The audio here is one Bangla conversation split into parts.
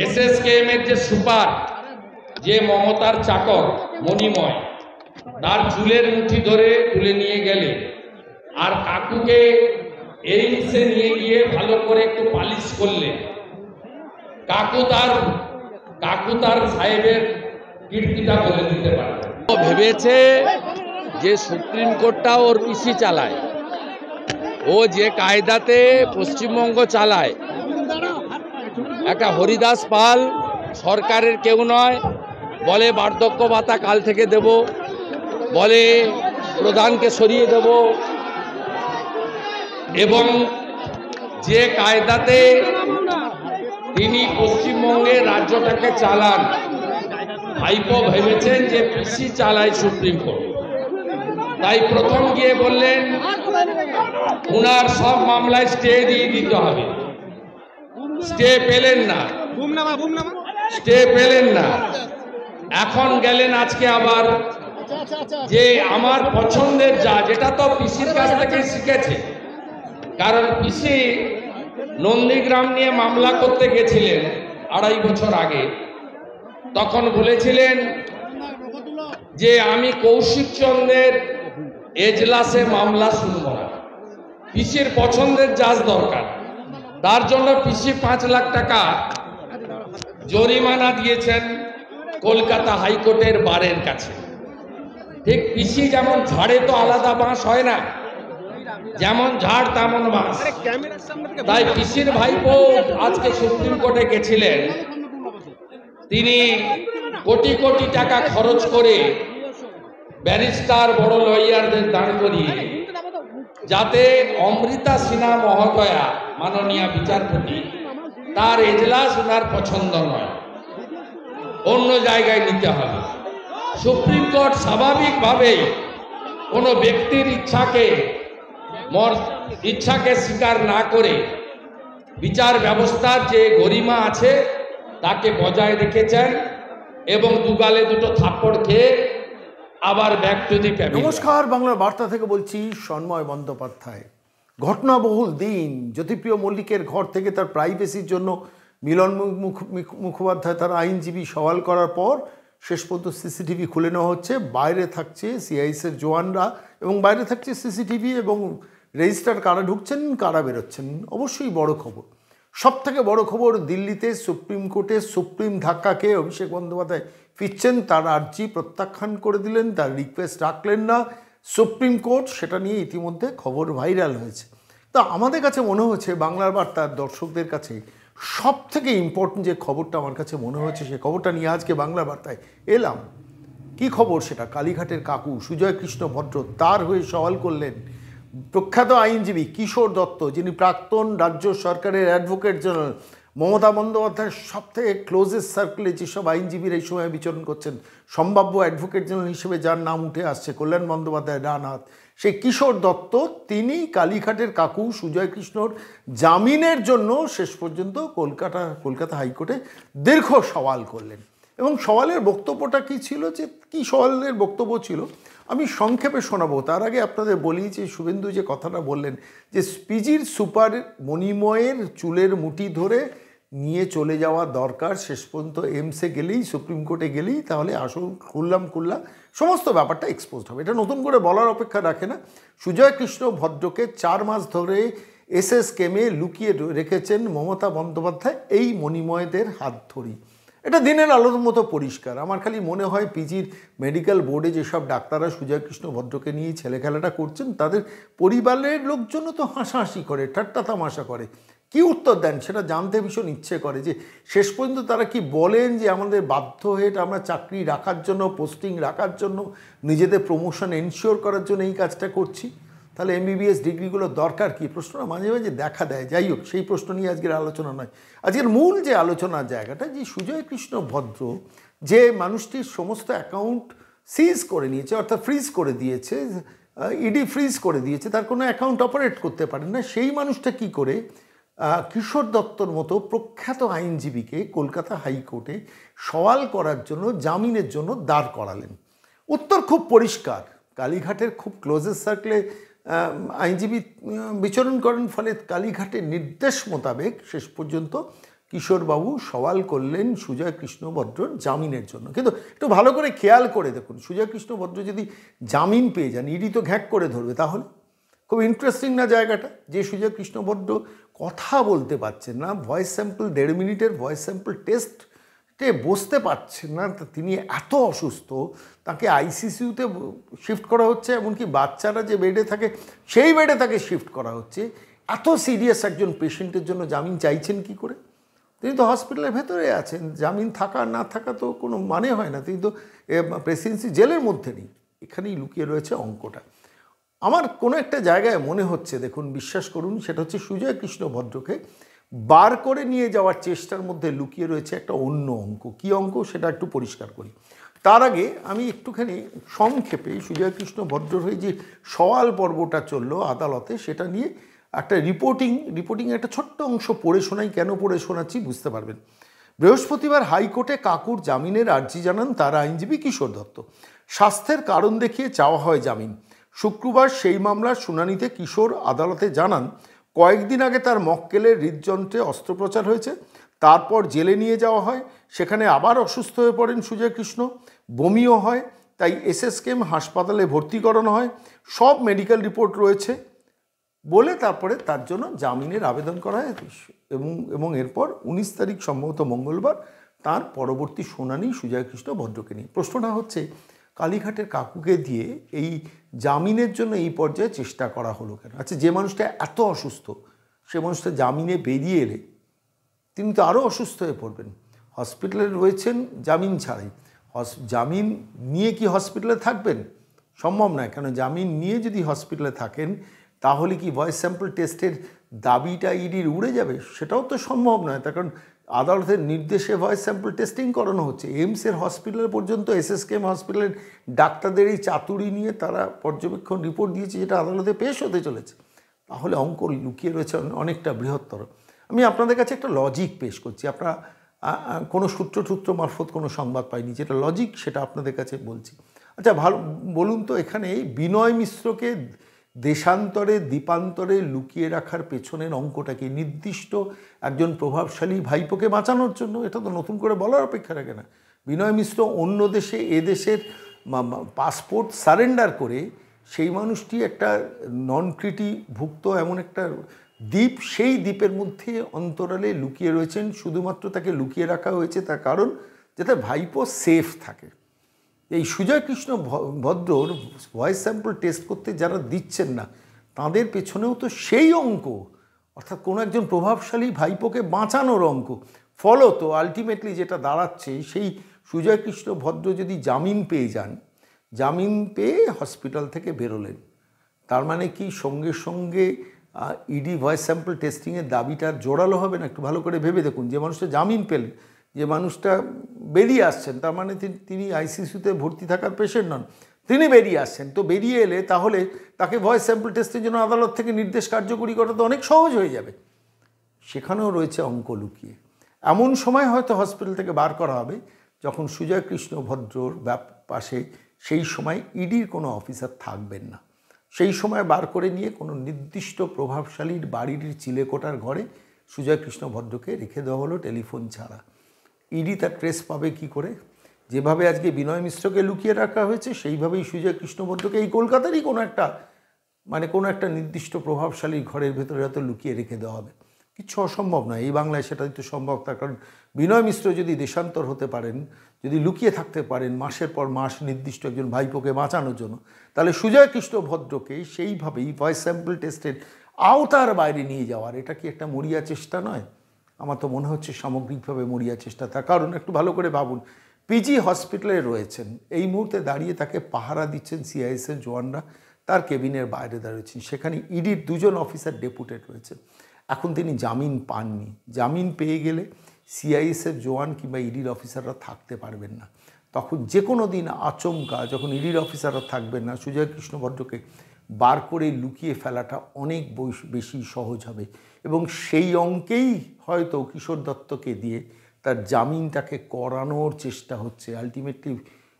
এসএসকেএম এর যে সুপার, যে মমতার চাকর মণিময়, তার চুলের মুঠি ধরে তুলে নিয়ে গেলে আর কাকুকে এইমসে নিয়ে গিয়ে ভালো করে একটু পালিশ করলে কাকু তার সাহেবের কীর্তিটা বলে দিতে পারবে। ও ভেবেছে যে সুপ্রিম কোর্টটা ওর পিসি চালায়, ও যে কায়দাতে পশ্চিমবঙ্গ চালায়, একটা হরিদাস পাল সরকারের কেউ নয়, বলে বার্ধক্য ভাতা কাল থেকে দেব, বলে প্রধানকে সরিয়ে দেব, এবং যে কায়দাতে তিনি পশ্চিমবঙ্গের রাজ্যটাকে চালান, ভাইপো ভেবেছেন যে পিসি চালায় সুপ্রিম কোর্ট। তাই প্রথম গিয়ে বললেন উনার সব মামলায় স্টে দিয়ে দিতে হবে। স্টে পেলেন না। এখন গেলেন আজকে আবার যে আমার পছন্দের যেটা তো পিসির কাছ থেকে শিখেছে, কারণ পিসি নন্দীগ্রাম নিয়ে মামলা করতে গেছিলেন 2.5 বছর আগে। তখন বলেছিলেন যে আমি কৌশিক চন্দ্রের এজলাসে মামলা শুনব না, পিসির পছন্দের জাজ দরকার। তার জন্য পিসি 5 লাখ টাকা জরিমানা দিয়েছেন কলকাতা হাইকোর্টের বারের কাছে। ঠিক পিসি যেমন ঝাড়ে তো আলাদা বাঁশ হয় না, যেমন ঝাড় তেমন বাঁশ। তাই পিসির ভাইপো আজকে সুপ্রিম কোর্টে গেছিলেন। তিনি কোটি কোটি টাকা খরচ করে ব্যারিস্টার বড় লয়ারদের দাঁড় করিয়ে, যাতে অমৃতা সিনহা মহোদয়া মাননীয় বিচারপতি, তার এজলাস ওনার পছন্দ নয়, অন্য জায়গায় নিতে হবে। সুপ্রিম কোর্ট স্বাভাবিকভাবেই কোনো ব্যক্তির ইচ্ছাকে স্বীকার না করে বিচার ব্যবস্থার যে গরিমা আছে তাকে বজায় রেখেছেন এবং দুগালে দুটো থাপ্পড় খেয়ে আবার ব্যাক টু দি ফ্যামিলি। নমস্কার, বাংলার বার্তা থেকে বলছি সন্ময় বন্দ্যোপাধ্যায়। ঘটনাবহুল দিন। জ্যোতিপ্রিয় মল্লিকের ঘর থেকে তার প্রাইভেসির জন্য মিলন মুখোপাধ্যায় তার আইনজীবী সওয়াল করার পর শেষ পর্যন্ত সিসিটিভি খুলে নেওয়া হচ্ছে। বাইরে থাকছে সিআইএসের জওয়ানরা এবং বাইরে থাকছে সিসিটিভি এবং রেজিস্টার, কারা ঢুকছেন কারা বেরোচ্ছেন। অবশ্যই বড় খবর। সবথেকে বড় খবর, দিল্লিতে সুপ্রিম কোর্টে সুপ্রিম ধাক্কাকে অভিষেক বন্দ্যোপাধ্যায় ফিরছেন। তার আর্জি প্রত্যাখ্যান করে দিলেন, তার রিকোয়েস্ট রাখলেন না সুপ্রিম কোর্ট। সেটা নিয়ে ইতিমধ্যে খবর ভাইরাল হয়েছে। তা আমাদের কাছে মনে হচ্ছে, বাংলার বার্তার দর্শকদের কাছে সব থেকে ইম্পর্টেন্ট যে খবরটা আমার কাছে মনে হচ্ছে, সে খবরটা নিয়ে আজকে বাংলার বার্তায় এলাম। কি খবর সেটা? কালীঘাটের কাকু সুজয় কৃষ্ণ ভদ্র তার হয়ে সওয়াল করলেন প্রখ্যাত আইনজীবী কিশোর দত্ত, যিনি প্রাক্তন রাজ্য সরকারের অ্যাডভোকেট জেনারেল। মমতা বন্দ্যোপাধ্যায়ের সবথেকে ক্লোজেস্ট সার্কেলে যেসব আইনজীবীরা এই সময় বিচরণ করছেন, সম্ভাব্য অ্যাডভোকেট জেনারেল হিসেবে যার নাম উঠে আসছে কল্যাণ বন্দ্যোপাধ্যায় ডান হাত, সেই কিশোর দত্ত, তিনি কালীঘাটের কাকু সুজয় কৃষ্ণর জামিনের জন্য শেষ পর্যন্ত কলকাতা হাইকোর্টে দীর্ঘ সওয়াল করলেন। এবং সওয়ালের বক্তব্যটা কী ছিল, যে কী সওয়ালের বক্তব্য ছিল আমি সংক্ষেপে শোনাবো। তার আগে আপনাদের বলি যে শুভেন্দু যে কথাটা বললেন যে পিজির সুপার মণিময়ের চুলের মুঠি ধরে নিয়ে চলে যাওয়া দরকার, শেষ পর্যন্ত এমসে গেলেই, সুপ্রিম কোর্টে গেলেই তাহলে আসল খুল্লা সমস্ত ব্যাপারটা এক্সপোজড হবে। এটা নতুন করে বলার অপেক্ষা রাখে না। সুজয় কৃষ্ণ ভদ্রকে 4 মাস ধরে এসএসকেএমে লুকিয়ে রেখেছেন মমতা বন্দ্যোপাধ্যায় এই মণিময়দের হাত ধরেই। এটা দিনের আলোর মতো পরিষ্কার। আমার খালি মনে হয় পিজির মেডিকেল বোর্ডে যেসব ডাক্তাররা সুজয় কৃষ্ণ ভদ্রকে নিয়ে ছেলে খেলাটা করছেন, তাদের পরিবারের লোকজনও তো হাসাহাসি করে, ঠাট্টা তামাশা করে। কি উত্তর দেন সেটা জানতে ভীষণ ইচ্ছে করে, যে শেষ পর্যন্ত তারা কি বলেন যে আমাদের বাধ্য হয়ে আমরা চাকরি রাখার জন্য, পোস্টিং রাখার জন্য, নিজেদের প্রমোশন এনশিওর করার জন্য এই কাজটা করছি। তাহলে এমবিবিএস ডিগ্রিগুলোর দরকার কি? প্রশ্নটা মাঝে মাঝে দেখা দেয়। যাই হোক, সেই প্রশ্ন নিয়ে আজকের আলোচনা নয়। আজকের মূল যে আলোচনার জায়গাটা, যে সুজয় কৃষ্ণ ভদ্র যে মানুষটির সমস্ত অ্যাকাউন্ট সিজ করে নিয়েছে, অর্থাৎ ফ্রিজ করে দিয়েছে, ইডি ফ্রিজ করে দিয়েছে, তার কোনো অ্যাকাউন্ট অপারেট করতে পারেন না, সেই মানুষটা কি করে কিশোর দত্তর মতো প্রখ্যাত আইনজীবীকে কলকাতা হাইকোর্টে সওয়াল করার জন্য, জামিনের জন্য দাঁড় করালেন? উত্তর খুব পরিষ্কার। কালীঘাটের খুব ক্লোজেস্ট সার্কেলে আইনজীবী বিচরণ করেন, ফলে কালীঘাটের নির্দেশ মোতাবেক শেষ পর্যন্ত কিশোরবাবু সওয়াল করলেন সুজয় কৃষ্ণ ভদ্রর জামিনের জন্য। কিন্তু একটু ভালো করে খেয়াল করে দেখুন, সুজয় কৃষ্ণ ভদ্র যদি জামিন পেয়ে যান, ইডি তো ঘ্যাঁক করে ধরবে। তাহলে খুব ইন্টারেস্টিং না জায়গাটা, যে সুজয় কৃষ্ণ ভদ্র কথা বলতে পারছেন না, ভয়েস স্যাম্পল 1.5 মিনিটের ভয়েস স্যাম্পল টেস্টে বসতে পারছেন না, তিনি এত অসুস্থ, তাকে আইসিসিউতে শিফট করা হচ্ছে, এমনকি বাচ্চারা যে বেডে থাকে সেই বেডে তাকে শিফট করা হচ্ছে। এত সিরিয়াস একজন পেশেন্টের জন্য জামিন চাইছেন কি করে? তিনি তো হসপিটালের ভেতরে আছেন, জামিন থাকা না থাকা তো কোনো মানে হয় না, তিনি তো প্রেসিডেন্সি জেলের মধ্যে নেই। এখানেই লুকিয়ে রয়েছে অঙ্কটা। আমার কোনো একটা জায়গায় মনে হচ্ছে, দেখুন বিশ্বাস করুন, সেটা হচ্ছে সুজয় কৃষ্ণ ভদ্রকে বার করে নিয়ে যাওয়ার চেষ্টার মধ্যে লুকিয়ে রয়েছে একটা অন্য অঙ্ক। কী অঙ্ক সেটা একটু পরিষ্কার করি। তার আগে আমি একটুখানি সংক্ষেপে সুজয় কৃষ্ণ ভদ্রর হয়ে যে সওয়াল পর্বটা চললো আদালতে, সেটা নিয়ে একটা রিপোর্টিং একটা ছোট্ট অংশ পড়ে শোনাই। কেন পড়ে শোনাচ্ছি বুঝতে পারবেন। বৃহস্পতিবার হাইকোর্টে কাকুর জামিনের আর্জি জানান তার আইনজীবী কিশোর দত্ত। স্বাস্থ্যের কারণ দেখিয়ে চাওয়া হয় জামিন। শুক্রবার সেই মামলার শুনানিতে কিশোর আদালতে জানান, কয়েকদিন আগে তার মক্কেলের হৃদযন্ত্রে অস্ত্রোপচার হয়েছে, তারপর জেলে নিয়ে যাওয়া হয়, সেখানে আবার অসুস্থ হয়ে পড়েন সুজয় কৃষ্ণ, বমিও হয়, তাই এসএসকেএম হাসপাতালে ভর্তি করানো হয়, সব মেডিকেল রিপোর্ট রয়েছে বলে তারপরে তার জন্য জামিনের আবেদন করা হয়। এবং এরপর 19 তারিখ সম্ভবত মঙ্গলবার তার পরবর্তী শুনানি সুজয় কৃষ্ণ ভদ্রকে নিয়ে। প্রশ্নটা হচ্ছে, কালীঘাটের কাকুকে দিয়ে এই জামিনের জন্য এই পর্যায়ে চেষ্টা করা হলো কেন? আচ্ছা, যে মানুষটা এত অসুস্থ, সে মানুষটা জামিনে বেরিয়ে এলে তিনি তো আরও অসুস্থ হয়ে পড়বেন। হসপিটালে রয়েছেন জামিন ছাড়াই। জামিন নিয়ে কি হসপিটালে থাকবেন? সম্ভব নয়। কেন, জামিন নিয়ে যদি হসপিটালে থাকেন তাহলে কি ভয়েস স্যাম্পল টেস্টের দাবিটা ইডির উড়ে যাবে? সেটাও তো সম্ভব নয়। তার কারণ আদালতের নির্দেশে ভয়েস স্যাম্পল টেস্টিং করানো হচ্ছে। এইমসের হসপিটাল পর্যন্ত এসএসকেএম হসপিটালের ডাক্তারদের এই চাতুরি নিয়ে তারা পর্যবেক্ষণ রিপোর্ট দিয়েছে, যেটা আদালতে পেশ হতে চলেছে। তাহলে অঙ্ক লুকিয়ে রয়েছে অনেকটা বৃহত্তর। আমি আপনাদের কাছে একটা লজিক পেশ করছি। আপনারা কোনো সূত্র মারফত কোনো সংবাদ পাইনি, যেটা লজিক সেটা আপনাদের কাছে বলছি। আচ্ছা, ভালো বলুন তো, এখানে বিনয় মিশ্রকে দেশান্তরে দ্বীপান্তরে লুকিয়ে রাখার পেছনের অঙ্কটা কি? নির্দিষ্ট একজন প্রভাবশালী ভাইপোকে বাঁচানোর জন্য? এটা তো নতুন করে বলার অপেক্ষা রাখে না। বিনয় মিশ্র অন্য দেশে এদেশের পাসপোর্ট সারেন্ডার করে সেই মানুষটি একটা নন ট্রিটিভুক্ত এমন একটা দ্বীপ, সেই দ্বীপের মধ্যে অন্তরালে লুকিয়ে রয়েছেন। শুধুমাত্র তাকে লুকিয়ে রাখা হয়েছে তার কারণ যাতে ভাইপো সেফ থাকে। এই সুজয় কৃষ্ণ ভদ্রর ভয়েস স্যাম্পল টেস্ট করতে যারা দিচ্ছেন না, তাদের পেছনেও তো সেই অঙ্ক, অর্থাৎ কোনো একজন প্রভাবশালী ভাইপোকে বাঁচানোর অঙ্ক। ফলত আলটিমেটলি যেটা দাঁড়াচ্ছে, সেই সুজয় কৃষ্ণ ভদ্র যদি জামিন পেয়ে যান, জামিন পেয়ে হসপিটাল থেকে বেরোলেন, তার মানে কি সঙ্গে সঙ্গে ইডি ভয়েস স্যাম্পল টেস্টিংয়ের দাবিটা জোরালো হবে না? একটু ভালো করে ভেবে দেখুন। যে মানুষটা জামিন পেলেন, যে মানুষটা বেরিয়ে আসছেন, তার মানে তিনি আইসিসিউতে ভর্তি থাকার পেশেন্ট নন, তিনি বেরিয়ে আসছেন। তো বেরিয়ে এলে তাহলে তাকে ভয়েস স্যাম্পল টেস্টের জন্য আদালত থেকে নির্দেশ কার্যকরী করা তো অনেক সহজ হয়ে যাবে। সেখানেও রয়েছে অঙ্ক লুকিয়ে। এমন সময় হয়তো হসপিটাল থেকে বার করা হবে যখন সুজয় কৃষ্ণ ভদ্রর পাশে সেই সময় ইডির কোনো অফিসার থাকবেন না। সেই সময় বার করে নিয়ে কোনো নির্দিষ্ট প্রভাবশালীর বাড়ির চিলেকোটার ঘরে সুজয় কৃষ্ণ ভদ্রকে রেখে দেওয়া হলো টেলিফোন ছাড়া। ইডি তার ট্রেস পাবে কি করে? যেভাবে আজকে বিনয় মিশ্রকে লুকিয়ে রাখা হয়েছে, সেইভাবেই সুজয় কৃষ্ণ ভদ্রকে এই কলকাতারই কোনো একটা নির্দিষ্ট প্রভাবশালী ঘরের ভেতরে হয়তো লুকিয়ে রেখে দেওয়া হবে। কিছু অসম্ভব নয় এই বাংলায়, সেটাই তো সম্ভব। তার কারণ বিনয় মিশ্র যদি দেশান্তর হতে পারেন, যদি লুকিয়ে থাকতে পারেন মাসের পর মাস নির্দিষ্ট একজন ভাইপোকে বাঁচানোর জন্য, তাহলে সুজয় কৃষ্ণ ভদ্রকে সেইভাবেই ভয়েস স্যাম্পল টেস্টের আওতার বাইরে নিয়ে যাওয়ার, এটা কি একটা মরিয়া চেষ্টা নয়? আমার তো মনে হচ্ছে সামগ্রিকভাবে মরিয়া চেষ্টা। তার কারণ একটু ভালো করে ভাবুন, পিজি হসপিটালে রয়েছেন, এই মুহূর্তে দাঁড়িয়ে তাকে পাহারা দিচ্ছেন সিআইএসএফ জওয়ানরা, তার কেবিনের বাইরে দাঁড়িয়েছেন, সেখানে ইডির 2 জন অফিসার ডেপুটেড রয়েছেন। এখন তিনি জামিন পাননি। জামিন পেয়ে গেলে সিআইএসএফ জওয়ান কিংবা ইডির অফিসাররা থাকতে পারবেন না। তখন যে কোনো দিন আচমকা যখন ইডির অফিসাররা থাকবেন না, সুজয় কৃষ্ণ ভদ্রকে বার করে লুকিয়ে ফেলাটা অনেক বেশি সহজ হবে। এবং সেই অঙ্কেই হয়তো কিশোর দত্তকে দিয়ে তার জামিনটাকে করানোর চেষ্টা হচ্ছে। আলটিমেটলি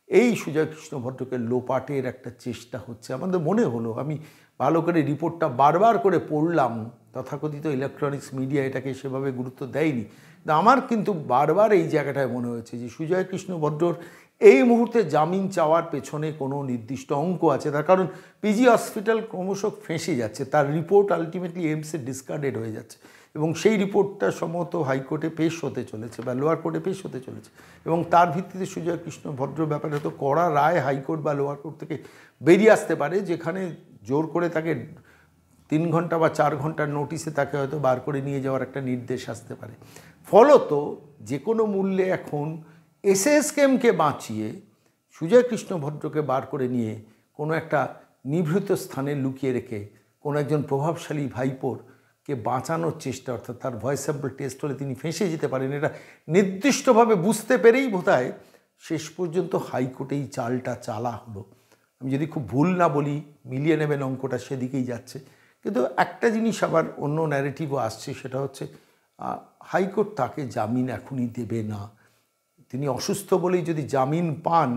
এই সুজয় কৃষ্ণ ভদ্রকে লোপাটের একটা চেষ্টা হচ্ছে আমাদের মনে হলো। আমি ভালো করে রিপোর্টটা বারবার করে পড়লাম, তথাকথিত ইলেকট্রনিক্স মিডিয়া এটাকে সেভাবে গুরুত্ব দেয়নি, আমার কিন্তু বারবার এই জায়গাটায় মনে হয়েছে যে সুজয় কৃষ্ণ ভদ্রর এই মুহূর্তে জামিন চাওয়ার পেছনে কোনো নির্দিষ্ট অঙ্ক আছে। তার কারণ পিজি হসপিটাল ক্রমশ ফেঁসে যাচ্ছে, তার রিপোর্ট আলটিমেটলি এমসে ডিসকার্ডেড হয়ে যাচ্ছে এবং সেই রিপোর্টটা সম্ভবত হাইকোর্টে পেশ হতে চলেছে বা লোয়ার কোর্টে পেশ হতে চলেছে এবং তার ভিত্তিতে সুজয় কৃষ্ণ ভদ্র ব্যাপারে হয়তো কড়া রায় হাইকোর্ট বা লোয়ার কোর্ট থেকে বেরিয়ে আসতে পারে, যেখানে জোর করে তাকে 3 ঘন্টা বা 4 ঘন্টার নোটিশে তাকে হয়তো বার করে নিয়ে যাওয়ার একটা নির্দেশ আসতে পারে। ফলত যে কোনো মূল্যে এখন এসএসকেএমকে বাঁচিয়ে সুজয় কৃষ্ণ ভদ্রকে বার করে নিয়ে কোনো একটা নিভৃত স্থানে লুকিয়ে রেখে কোনো একজন প্রভাবশালী ভাইপোরকে বাঁচানোর চেষ্টা, অর্থাৎ তার ভয়েস স্যাম্পল টেস্ট হলে তিনি ফেঁসে যেতে পারেন, এটা নির্দিষ্টভাবে বুঝতে পেরেই বোধহয় শেষ পর্যন্ত হাইকোর্টে এই চালটা চালা হলো। আমি যদি খুব ভুল না বলি, মিলিয়ে নেবেন অঙ্কটা সেদিকেই যাচ্ছে। কিন্তু একটা জিনিস আবার অন্য ন্যারেটিভও আসছে, সেটা হচ্ছে হাইকোর্ট তাকে জামিন এখনই দেবে না। তিনি অসুস্থ বলেই যদি জামিন পান,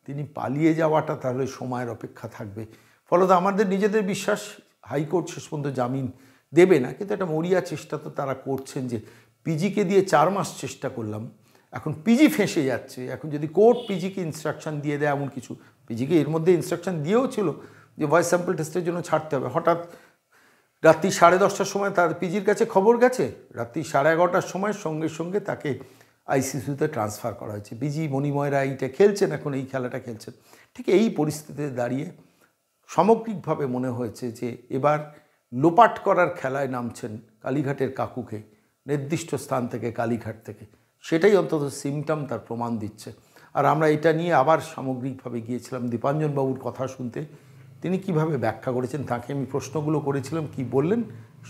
তিনি পালিয়ে যাওয়াটা তাহলে সময়ের অপেক্ষা থাকবে। ফলত আমাদের নিজেদের বিশ্বাস হাইকোর্ট শেষ পর্যন্ত জামিন দেবে না, কিন্তু একটা মরিয়া চেষ্টা তো তারা করছেন যে পিজিকে দিয়ে 4 মাস চেষ্টা করলাম, এখন পিজি ফেঁসে যাচ্ছে, এখন যদি কোর্ট পিজিকে ইনস্ট্রাকশন দিয়ে দেয় এমন কিছু, পিজিকে এর মধ্যে ইনস্ট্রাকশন দিয়েও ছিল যে ভয়েস স্যাম্পল টেস্টের জন্য ছাড়তে হবে, হঠাৎ রাত্রি 10:30টার সময় তার পিজির কাছে খবর গেছে, রাত্রি 11:30টার সময় সঙ্গে সঙ্গে তাকে আইসিসিউতে ট্রান্সফার করা হয়েছে। পিজি মণিময়রা এইটা খেলছেন, এখন এই খেলাটা খেলছেন। ঠিক এই পরিস্থিতিতে দাঁড়িয়ে সামগ্রিকভাবে মনে হয়েছে যে এবার লোপাট করার খেলায় নামছেন কালীঘাটের কাকুকে, নির্দিষ্ট স্থান থেকে, কালীঘাট থেকে। সেটাই অন্তত সিমটম তার প্রমাণ দিচ্ছে। আর আমরা এটা নিয়ে আবার সামগ্রিকভাবে গিয়েছিলাম দীপাঞ্জনবাবুর কথা শুনতে, তিনি কিভাবে ব্যাখ্যা করেছেন, তাকে আমি প্রশ্নগুলো করেছিলাম, কি বললেন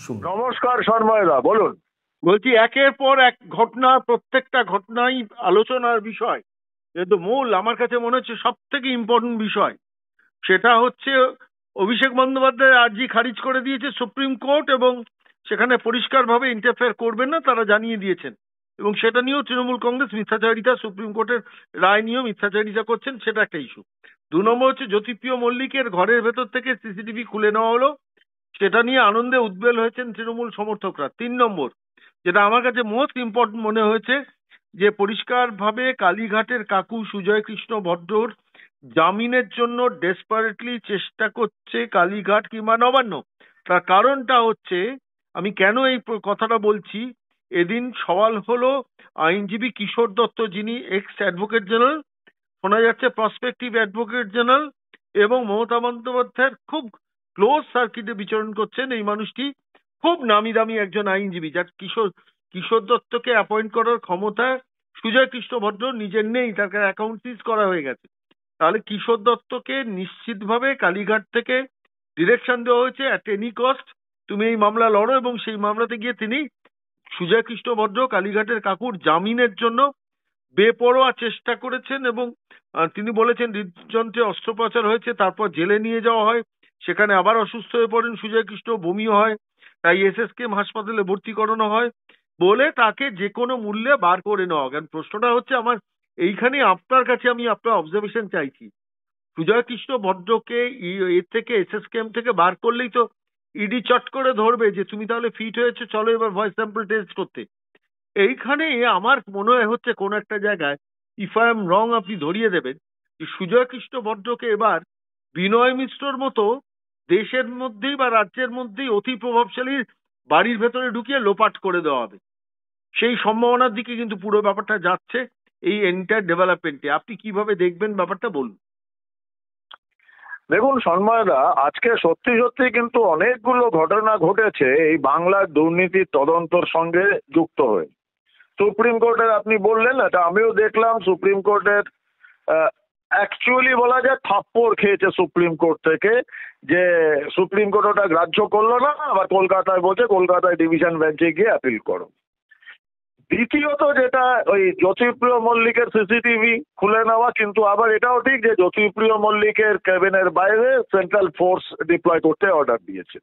শুনুন। নমস্কার সন্ময়দা, বলুন। বলছি, একের পর এক ঘটনা, প্রত্যেকটা ঘটনাই আলোচনার বিষয়, কিন্তু মূল আমার কাছে মনে হচ্ছে সব থেকে ইম্পর্টেন্ট বিষয় সেটা হচ্ছে অভিষেক বন্দ্যোপাধ্যায়ের আর্জি খারিজ করে দিয়েছে সুপ্রিম কোর্ট এবং সেখানে পরিষ্কারভাবে ইন্টারফেয়ার করবেন না তারা জানিয়ে দিয়েছেন, এবং সেটা নিয়েও তৃণমূল কংগ্রেস মিথ্যাচারিতা, সুপ্রিম কোর্টের রায় নিয়েও মিথ্যাচারিতা করছেন, সেটা একটা ইস্যু। 2 নম্বর হচ্ছে জ্যোতিপ্রিয় মল্লিকের ঘরের ভেতর থেকে সিসিটিভি খুলে নেওয়া হলো, সেটা নিয়ে আনন্দে উদ্বেল হয়েছেন তৃণমূল সমর্থকরা। 3 নম্বর, যেটা আমার কাছে মোস্ট ইম্পর্টেন্ট মনে হয়েছে, যে পরিষ্কারভাবে কালীঘাটের কাকু সুজয় কৃষ্ণ ভদ্রর জামিনের জন্য ডেসপারেটলি চেষ্টা করছে কালীঘাট কিংবা নবান্ন। তার কারণটা হচ্ছে, আমি কেন এই কথাটা বলছি, এদিন সওয়াল হলো আইনজীবী কিশোর দত্ত, যিনি এক্স অ্যাডভোকেট জেনারেল, শোনা যাচ্ছে প্রসপেক্টিভ অ্যাডভোকেট জেনারেল, এবং মমতা বন্দ্যোপাধ্যায়ের খুব ক্লোজ সার্কিটে বিচরণ করছেন এই মানুষটি, খুব নামি দামি একজন আইনজীবী, যার কিশোর দত্তকে অ্যাপয়েন্ট করার ক্ষমতা সুজয় কৃষ্ণ ভদ্র নিজের নেই, তাকে অ্যাকাউন্ট সিজ করা হয়ে গেছে। তাহলে কিশোর দত্তকে নিশ্চিতভাবে কালীঘাট থেকে ডিরেকশন দেওয়া হয়েছে, অ্যাট এনি কস্ট তুমি এই মামলা লড়ো, এবং সেই মামলাতে গিয়ে তিনি সুজয় কৃষ্ণ ভদ্র কালীঘাটের কাকুর জামিনের জন্য বেপরোয়া চেষ্টা করেছেন, এবং তিনি বলেছেন হৃদযন্ত্রে অস্ত্রোপচার হয়েছে, তারপর জেলে নিয়ে যাওয়া হয়, সেখানে আবার অসুস্থ হয়ে পড়েন সুজয় কৃষ্ণ, বমিও হয়, তাই এসএসকেএম হাসপাতালে ভর্তি করানো হয় বলে তাকে যে কোনো মূল্যে বার করে নেওয়া। কারণ প্রশ্নটা হচ্ছে আমার এইখানে, আপনার কাছে আমি আপনার অবজারভেশন চাইছি, সুজয় কৃষ্ণ ভদ্রকে এর থেকে এসএসকেএম থেকে বার করলেই তো ইডি চট করে ধরবে যে তুমি তাহলে ফিট হয়েছে, চলো এবার ভয়েস স্যাম্পল টেস্ট করতে। এইখানে আমার মনে হচ্ছে কোন একটা জায়গায়, ইফ আই এম রং আপনি ধরিয়ে দেবেন, যে সুজয় কৃষ্ণ ভদ্রকে এবার বিনয় মিশ্রর মতো দেশের মধ্যেই বা রাজ্যের মধ্যেই অতি প্রভাবশালী বাড়ির ভেতরে ঢুকিয়ে লোপাট করে দেওয়া হবে, সেই সম্ভাবনার দিকে কিন্তু পুরো ব্যাপারটা যাচ্ছে এই এন্টায়ার ডেভেলপমেন্টে। আপনি কিভাবে দেখবেন ব্যাপারটা, বলুন। দেখুন সন্ময়দা, আজকে সত্যি সত্যি কিন্তু অনেকগুলো ঘটনা ঘটেছে এই বাংলার দুর্নীতির তদন্তর সঙ্গে যুক্ত হয়ে। সুপ্রিম কোর্টের আপনি বললেন, এটা আমিও দেখলাম, সুপ্রিম কোর্টের অ্যাকচুয়ালি বলা যায় থাপ্পড় খেয়েছে সুপ্রিম কোর্ট থেকে, যে সুপ্রিম কোর্ট ওটা গ্রাহ্য করলো না, আবার কলকাতায় বলছে কলকাতায় ডিভিশন বেঞ্চে গিয়ে অ্যাপিল করো। দ্বিতীয়ত যেটা, ওই জ্যোতিপ্রিয় মল্লিকের সিসিটিভি খুলে নেওয়া, কিন্তু আবার এটাও ঠিক যে জ্যোতিপ্রিয় মল্লিকের ক্যাবিনের বাইরে সেন্ট্রাল ফোর্স ডিপ্লয় করতে অর্ডার দিয়েছে।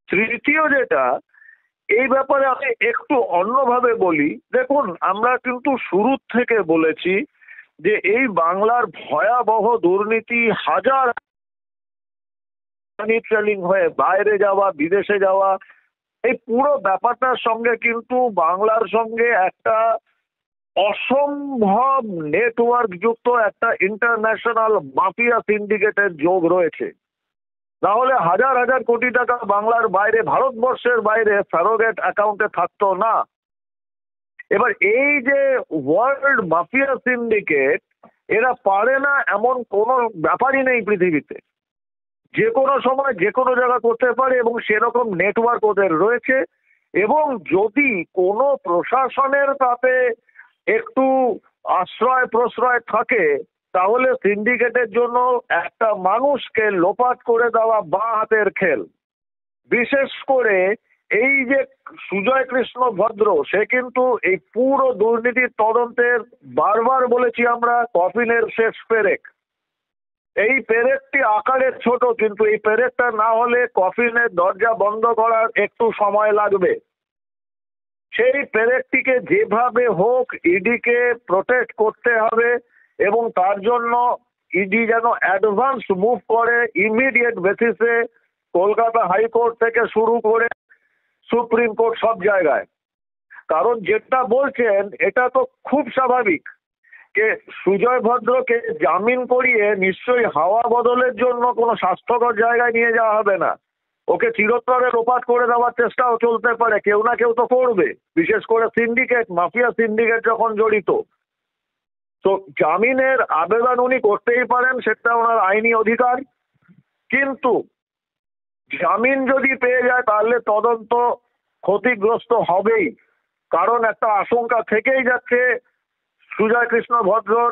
তৃতীয় যেটা, এই ব্যাপারে আমি একটু অন্যভাবে বলি। দেখুন, আমরা কিন্তু শুরু থেকে বলেছি যে এই বাংলার ভয়াবহ দুর্নীতি, হাজার ট্রেনিং হয়ে বাইরে যাওয়া, বিদেশে যাওয়া, এই পুরো ব্যাপারটার সঙ্গে কিন্তু বাংলার সঙ্গে একটা অসম্ভব নেটওয়ার্ক যুক্ত একটা ইন্টারন্যাশনাল মাফিয়া সিন্ডিকেটের যোগ রয়েছে। তাহলে হাজার হাজার কোটি টাকা বাংলার বাইরে, ভারতবর্ষের বাইরে সারোগেট অ্যাকাউন্টে থাকতো না। এবার এই যে ওয়ার্ল্ড মাফিয়া সিন্ডিকেট, এরা পারে না এমন কোনো ব্যাপারই নেই পৃথিবীতে। যে কোনো সময় যে কোনো জায়গা করতে পারে এবং সেরকম নেটওয়ার্ক ওদের রয়েছে। এবং যদি কোনো প্রশাসনের তাতে একটু আশ্রয় প্রশ্রয় থাকে, তাহলে সিন্ডিকেটের জন্য একটা মানুষকে লোপাট করে দেওয়া বাঁ হাতের খেল। বিশেষ করে এই যে সুজয় কৃষ্ণ ভদ্র, সে কিন্তু এই পুরো দুর্নীতির তদন্তের, বারবার বলেছি আমরা, কফিনের শেষ পেরেক। এই পেরেকটি আকারে ছোট, কিন্তু এই পেরেকটা না হলে কফিনের দরজা বন্ধ করার একটু সময় লাগবে। সেই পেরেকটিকে যেভাবে হোক ইডিকে প্রোটেক্ট করতে হবে এবং তার জন্য ইডি যেন অ্যাডভান্স মুভ করে ইমিডিয়েট বেসিসে, কলকাতা হাইকোর্ট থেকে শুরু করে সুপ্রিম কোর্ট সব জায়গায়। কারণ যেটা বলছেন এটা তো খুব স্বাভাবিক যে সুজয় ভদ্রকে জামিন করিয়ে নিশ্চয়ই হাওয়া বদলের জন্য কোনো স্বাস্থ্যকর জায়গায় নিয়ে যাওয়া হবে না। ওকে চিরতরে লোপাট করে দেওয়ার চেষ্টাও চলতে পারে, কেউ না কেউ তো করবে, বিশেষ করে সিন্ডিকেট, মাফিয়া সিন্ডিকেট যখন জড়িত। তো জামিনের আবেদন উনি করতেই পারেন, সেটা ওনার আইনি অধিকার। কিন্তু জামিন যদি পেয়ে যায় তাহলে তদন্ত ক্ষতিগ্রস্ত হবেই। কারণ একটা আশঙ্কা থেকেই যাচ্ছে সুজয় কৃষ্ণ ভদ্রর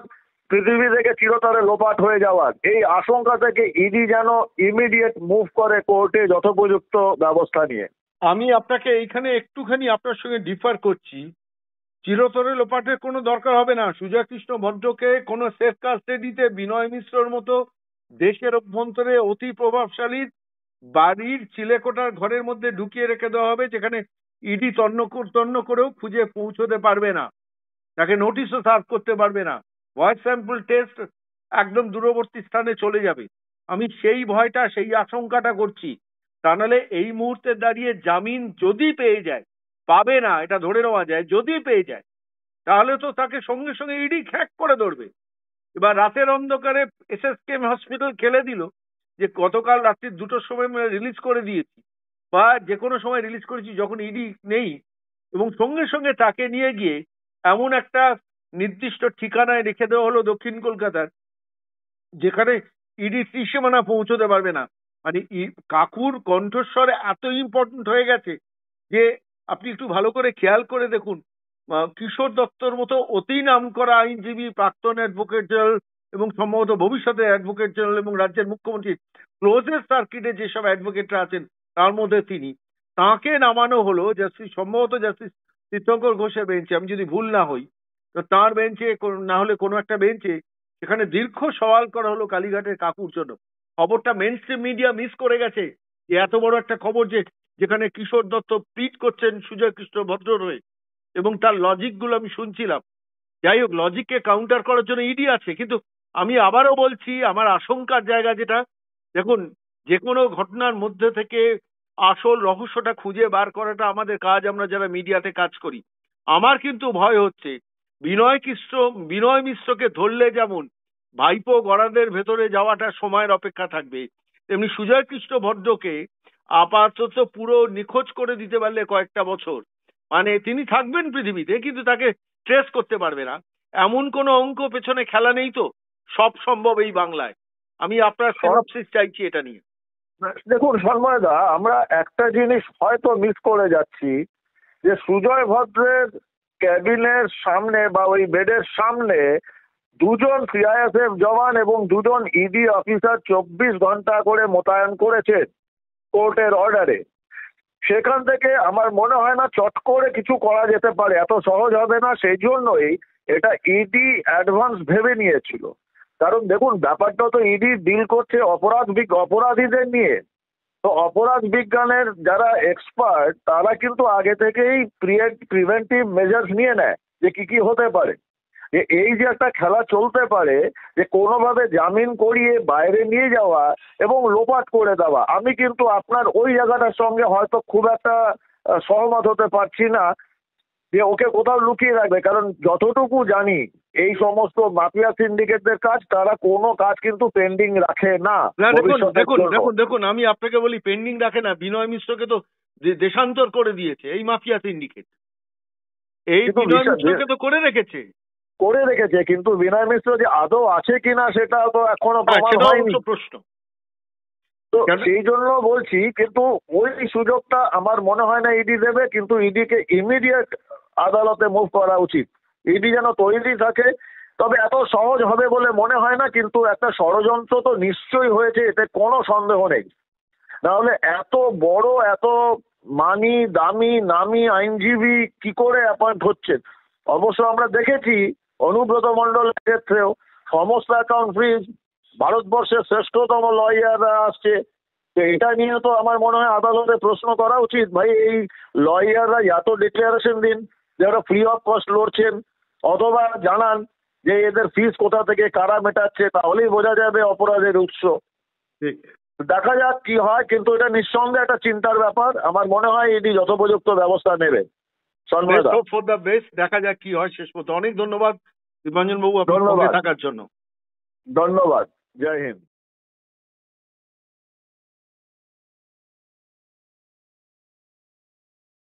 পৃথিবী থেকে চিরতরে লোপাট হয়ে যাওয়ার। এই আশঙ্কা থেকে ইডি যেন ইমিডিয়েট মুভ করে কোর্টে যথোপযুক্ত ব্যবস্থা নিয়ে। আমি আপনাকে এইখানে একটুখানি আপনার সঙ্গে ডিফার করছি। চিরতরে লোপাটের কোনো দরকার হবে না। সুজয় কৃষ্ণ ভদ্রকে কোনো সেফ কাস্টাডিতে বিনয় মিশ্রর মতো দেশের অভ্যন্তরে অতি প্রভাবশালী বাড়ির চিলেকোঠার ঘরের মধ্যে ঢুকিয়ে রেখে দেওয়া হবে, যেখানে ইডি তন্ন করেও খুঁজে পৌঁছতে পারবে না, তাকে নোটিশও সার্ভ করতে পারবে না। ভয়েস স্যাম্পল টেস্ট একদম দূরবর্তী স্থানে চলে যাবে। আমি সেই ভয়টা, সেই আশঙ্কাটা করছি। তা নাহলে এই মুহূর্তে দাঁড়িয়ে জামিন যদি পেয়ে যায়, পাবে না এটা ধরে নেওয়া যায়, যদি পেয়ে যায় তাহলে তো তাকে সঙ্গে সঙ্গে ইডি খ্যাক করে ধরবে। এবার রাতের অন্ধকারে এসএসকেএম হসপিটাল খেলে দিল যে গতকাল রাত্রি 2টোর সময় রিলিজ করে দিয়েছি, বা যে কোনো সময় রিলিজ করেছি যখন ইডি নেই, এবং সঙ্গে সঙ্গে তাকে নিয়ে গিয়ে এমন একটা নির্দিষ্ট ঠিকানায় রেখে দেওয়া হলো দক্ষিণ কলকাতার, যেখানে ইডি ত্রিসীমানা পৌঁছতে পারবে না। মানে কাকুর কণ্ঠস্বর এত ইম্পর্টেন্ট হয়ে গেছে যে আপনি একটু ভালো করে খেয়াল করে দেখুন, কিশোর দত্তর মতো অতি নামকরা আইনজীবী, প্রাক্তন অ্যাডভোকেট জেনারেল এবং সম্ভবত ভবিষ্যতে অ্যাডভোকেট জেনারেল এবং রাজ্যের মুখ্যমন্ত্রী ক্লোজেস্ট সার্কিটে যেসব অ্যাডভোকেটরা আছেন তার মধ্যে তিনি, তাকে নামানো হলো জাস্টিস, সম্ভবত জাস্টিস তীর্থঙ্কর ঘোষের বেঞ্চে, আমি যদি ভুল না হই, তো তার বেঞ্চে না হলে কোনো একটা বেঞ্চে, সেখানে দীর্ঘ সওয়াল করা হলো কালীঘাটের কাকুর জন্য। খবরটা মেইন স্ট্রিম মিডিয়া মিস করে গেছে যে এত বড় একটা খবর, যে যেখানে কিশোর দত্ত প্লিড করছেন সুজয় কৃষ্ণ ভদ্রর হয়ে, এবং তার লজিক গুলো আমি শুনছিলাম। যাই হোক, লজিককে কাউন্টার করার জন্য ইডি আছে। কিন্তু আমি আবারও বলছি, আমার আশঙ্কার জায়গা যেটা, দেখুন, যে কোনো ঘটনার মধ্যে থেকে আসল রহস্যটা খুঁজে বার করাটা আমাদের কাজ, আমরা যারা মিডিয়াতে কাজ করি। আমার কিন্তু ভয় হচ্ছে বিনয় মিশ্রকে ধরলে যেমন ভাইপো গড়াদের ভেতরে যাওয়াটা সময়ের অপেক্ষা থাকবে, তেমনি সুজয় কৃষ্ণ ভদ্রকে আপাতত পুরো নিখোঁজ করে দিতে পারলে কয়েকটা বছর, মানে তিনি থাকবেন পৃথিবীতে কিন্তু তাকে ট্রেস করতে পারবে না, এমন কোনো অঙ্ক পেছনে খেলা নেই তো। সব সম্ভব এই বাংলায়। আমি আপনার সিনপসিস চাইছি এটা নিয়ে। দেখুন সন্ময়দা, আমরা একটা জিনিস হয়তো মিস করে যাচ্ছি, যে সুজয় ভদ্রের ক্যাবিনের সামনে বা ওই বেডের সামনে দুজন সিআইএসএফ জওয়ান এবং দুজন ইডি অফিসার 24 ঘন্টা করে মোতায়েন করেছেন কোর্টের অর্ডারে। সেখান থেকে আমার মনে হয় না চট করে কিছু করা যেতে পারে, এত সহজ হবে না। সেই জন্যই এটা ইডি অ্যাডভান্স ভেবে নিয়েছিল। কারণ দেখুন, ব্যাপারটা তো ইডি ডিল করছে অপরাধীদের নিয়ে। তো অপরাধ বিজ্ঞানের যারা এক্সপার্ট, তারা কিন্তু আগে থেকেই প্রিভেন্টিভ মেজার্স নিয়ে নেয় যে কি হতে পারে, যে এই যে একটা খেলা চলতে পারে, যে কোনোভাবে জামিন করিয়ে বাইরে নিয়ে যাওয়া এবং লোপাট করে দেওয়া। আমি কিন্তু আপনার ওই জায়গাটার সঙ্গে হয়তো খুব একটা সহমত হতে পারছি না যে ওকে কোথাও লুকিয়ে রাখবে, কারণ যতটুকু জানি এই সমস্ত মাফিয়া সিন্ডিকেটদের কাজ, তারা কোনো কাজ কিন্তু পেন্ডিং রাখে না। না দেখুন ভবিষ্যতের দেখুন জন্য। দেখুন দেখুন আমি আপনাকে বলি, পেন্ডিং রাখে না, বিনয় মিশ্রকে তো দেশান্তর করে দিয়েছে এই মাফিয়া সিন্ডিকেট, এই কিন্তু বিনয় মিশ্রকে তো করে রেখেছে। কিন্তু বিনয় মিশ্র যে আদৌ আছে কিনা সেটা তো এখনো হ্যাঁ, প্রমাণ সেটাও হয়নি। অবশ্য প্রশ্ন। তো কেন? সেই জন্য বলছি, কিন্তু ওই সুযোগটা আমার মনে হয় না ইডি দেবে, কিন্তু ইডিকে ইমিডিয়েট আদালতে মুভ করা উচিত। ইডি যেন তৈরি থাকে, তবে এত সহজ হবে বলে মনে হয় না, কিন্তু একটা ষড়যন্ত্র তো নিশ্চয়ই হয়েছে, এতে কোনো সন্দেহ নেই। নাহলে এত বড়, এত মানি দামি নামি আইনজীবী কি করে অ্যাপয়েন্ট হচ্ছেন? অবশ্য আমরা দেখেছি অনুব্রত মণ্ডলের ক্ষেত্রেও সমস্ত অ্যাকাউন্ট ফ্রিজ, ভারতবর্ষের শ্রেষ্ঠতম লয়াররা আসছে। তো এটা নিয়ে তো আমার মনে হয় আদালতে প্রশ্ন করা উচিত, ভাই এই লয়াররা এত ডিক্লারেশন দিন যে ওরা ফ্রি অফ কস্ট লড়ছেন, অথবা জানান যে এদের ফিস কোথা থেকে কারা মেটাচ্ছে, তাহলেই বোঝা যাবে অপরাধের উৎস। ঠিক। দেখা যাক কি হয়, কিন্তু এটা নিঃসন্দেহে একটা চিন্তার ব্যাপার। আমার মনে হয় ইডি যথোপযুক্ত ব্যবস্থা নেবে। সন্ময় দা, ফর দ্য বেস্ট, দেখা যাক কি হয় শেষ পর্যন্ত। অনেক ধন্যবাদ দীপাঞ্জন বাবু আপনার ধন্যবাদ। সঙ্গে থাকার জন্য। ধন্যবাদ, জয় হিন্দ।